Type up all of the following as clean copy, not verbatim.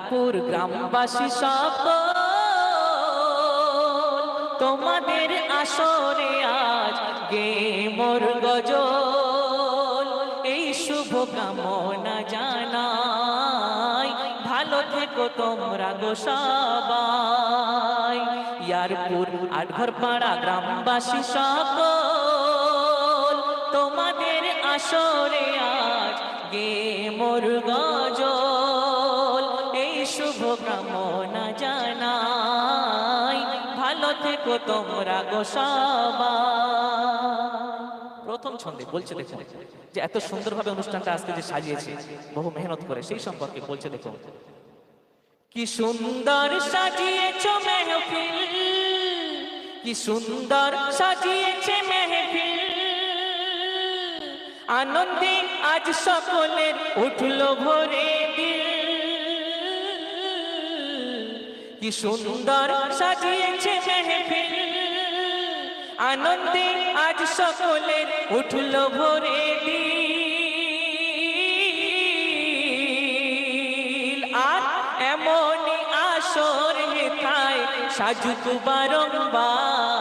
ইয়ারপুর গ্রামবাসী সকল তোমাদের আসরে আজ গে মোর গজল, এই শুভ কামনা জানাই, ভালো থেকো তোমরা গো সবাই। ইয়ারপুর আটঘর পাড়া গ্রামবাসী সকল তোমাদের আসরে আজ গে মোর গজল, এই শুভ কামনা জানাই, ভালো থেকো তোমরা গো সবাই। প্রথম ছন্দে বলছে দেখো যে এত সুন্দরভাবে অনুষ্ঠানটা আজকে যে সাজিয়েছে বহু মেহনত করে, সেই সম্পর্কে বলছে দেখো। কি সুন্দর সাজিয়েছো মেহফিল, কি সুন্দর সাজিয়েছে মেহফিল, আনন্দে আজ সকলের উঠলো ভরে দিল। কি সুন্দর সাজিয়েছে মেহফিল, আনন্দে আজ সকলের উঠলো ভরে দিল। আর এমনই আসর হেথায় সাজুক বারংবার,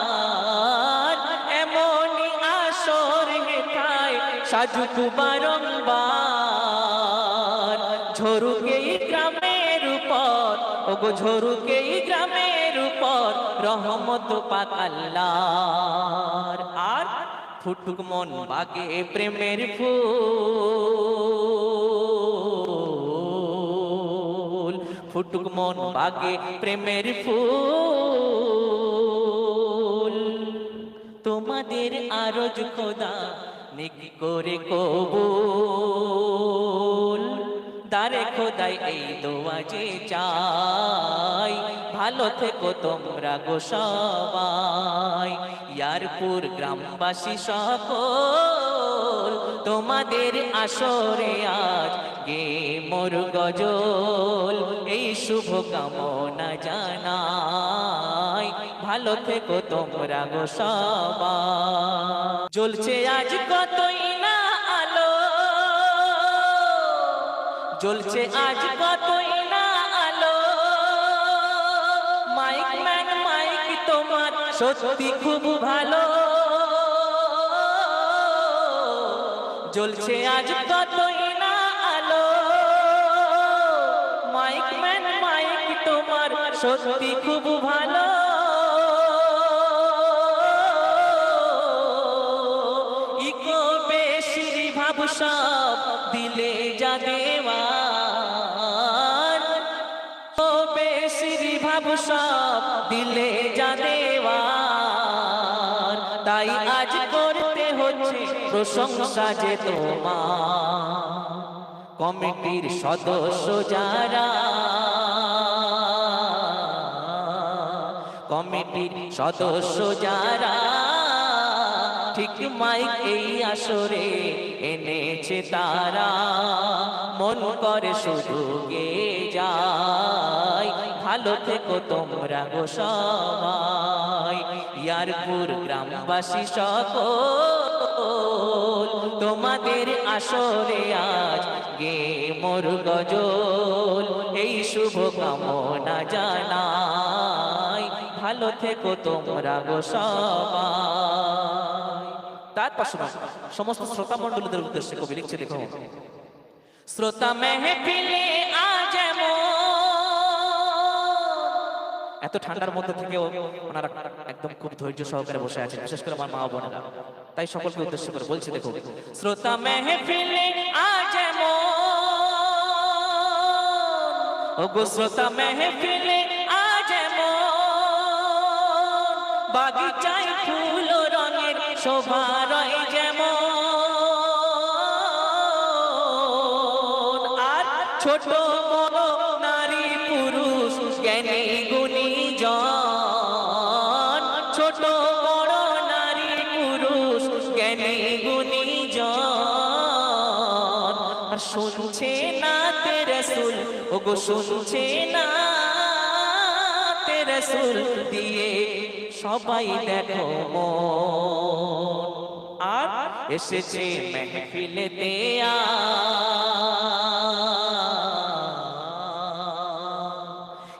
এমনই আসর হেথায় সাজুক বারংবার। ঝরুকে গ্রামের উপর, ওগো ঝরুকে গ্রামের উপর রহমত পাক আল্লাহর। আর ফুটুক মন বাগে প্রেমের ফুল, ফুটুক মন বাগে প্রেমের ফুল। তোমাদের আরজ খোদা নেকি করে কবুল, দারে খোদাই এই দোয়া যে চাই, ভালো থেকো তোমরা গো সবাই। ইয়ারপুর গ্রামবাসী সকল তোমাদের আসরে আজ গে মোর গজল, এই শুভ কামনা জানাই, ভালো থেকো তোমরা গো সবাই। জ্বলছে আজ কতই না আলো, জ্বলছে আজ কতই না আলো, মাইক ম্যান মাইক তোমার সত্যি খুব ভালো। জ্বলছে আজ কতই না আলো, মাইক ম্যান মাইক তোমার সত্যি খুব ভালো। ইকো বেশির ভাব সব দিলে যা দেওয়ার, ও বেশির ভাব সব দিলে যা দেওয়ার। তাই আজ করতে হচ্ছে প্রশংসা যে তোমার, কমিটির সদস্য যারা, কমিটির সদস্য যারা ঠিক মাইক এই আসরে এনেছে তারা, মন করে শুধু গে যায়, ভালো থেকো তোমরা গো সবাই। ইয়ারপুর গ্রামবাসী সকল তোমাদের আসরে আজ গে মোর গজল, এই শুভ কামনা জানাই, ভালো থেকো তোমরা গো সবাই। তারপর শোনো সমস্ত শ্রোতা মণ্ডলীদের উদ্দেশ্যে কবি লিখছে দেখো। শ্রোতা মেহফিলে আজ এত ঠান্ডার মধ্যে থেকেও ওনারা একদম খুব ধৈর্য সহকারে বসে আছেন, বিশেষ করে আমার মা বোনেরা, তাই সকলকে উদ্দেশ্য করে বলছে দেখো। শ্রোতা মেহফিলে আজ ওগো শ্রোতা মেহফিলে আজ বাগিচায় ফুল রঙের শোভা রয় যেমন, আর ছোট বড় নারী পুরুষ জ্ঞানী গুণী জন, ছোট বড় নারী পুরুষ জ্ঞানী গুণী জন। আর শুনছে না তে রাসূল, ওগো শুনছে না তে রাসূল দিয়ে সবাই দেখো মন। আর এসেছে মেহফিলেতে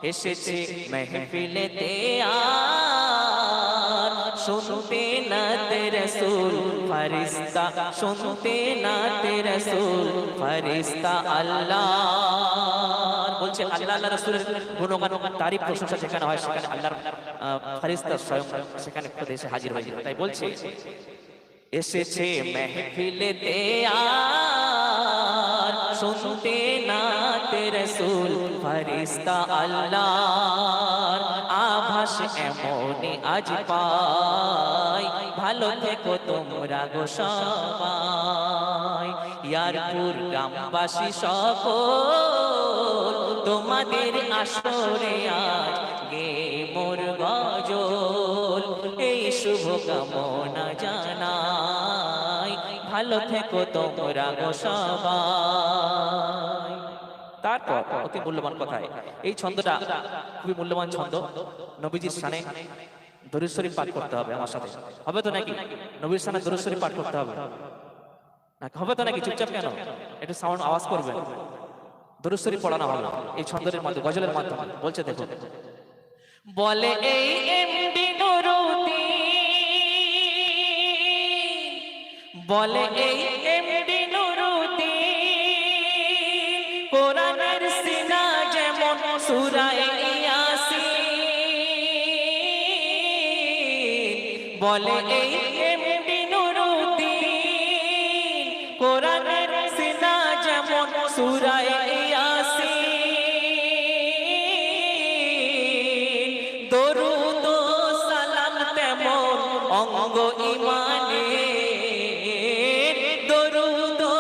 এসেছে মেহফিলেতে আর শুনতে না তে রাসূল ফেরেশতা শুনতে না তে রাসূল ফেরেশতা আল্লাহ বলছে আল্লাহ আল্লাহ রাসূলের গুণগান তারিফ প্রশংসা যেখানে হয় সেখানে আল্লাহর ফেরেশতা স্বয়ং সেখানে খুদ এসে হাজির হয়ে যায় তাই বলছে এসেছে মেহফিলেতে আর শুনতে না তে রাসূল ফেরেশতা আল্লাহর আভাস এমনই আজ পাই ভালো থেকো তোমরা গো সবাই ইয়ারপুর গ্রামবাসী সকল তোমাদের আসরে আজ গে মোর গজল এই শুভ কামনা জানাই ভালো থেকো তোমরা গো সবাই তারপর অতি মূল্যবান কথায় এই ছন্দটা খুবই মূল্যবান ছন্দ নবীজির শানে দরুদ শরীফ পাঠ করতে হবে আমার সাথে হবে তো নাকি নবীর শানে দরুদ শরীফ পাঠ করতে হবে হবে তো নাকি চুপচাপ কেন একটু সাউন্ড আওয়াজ করবে দরুদ শরীফ পড়ানো হবে এই ছন্দের মাধ্যমে গজলের মাধ্যমে বলছে দেখো বলে এই এমডি নুরুদ্দিন বলে এই এমডি নুরুদ্দিন কোরআনের সিনা যেমন সূরা ইয়াসিন বলে এই এমডি নুরুদ্দিন কোরআনের সিনা যেমন সূরা ইয়াসিন দরুদ ও সালাম তেমন অঙ্গ ঈমানের দরুদ ও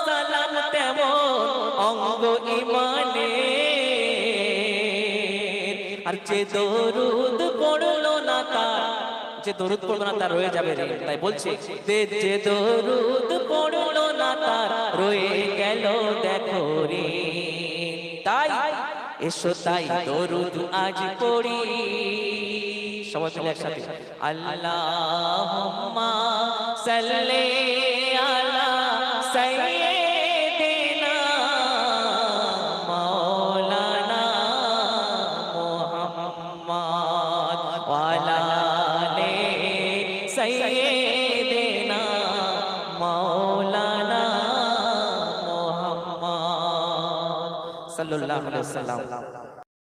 সালাম তেমন অঙ্গ ঈমানের আর যে দরুদ পড়লো না তার যে দরুদ পড়লো না তার রয়ে যাবে রে তাই বলছে যে দরুদ পড়লো না তার রয়ে গেল দেখো রে তাই এসো তাই দরুদ আজ পড়ি সবাই মিলে একসাথে আল্লাহুম্মা সাল্লি আলা সাইয়্যিদিনা মাওলানা মুহাম্মদ ওয়া আলা আলি সাইয়্যিদিনা মাওলানা মুহাম্মদ সাল্লাল্লাহু আলাইহি ওয়াসাল্লাম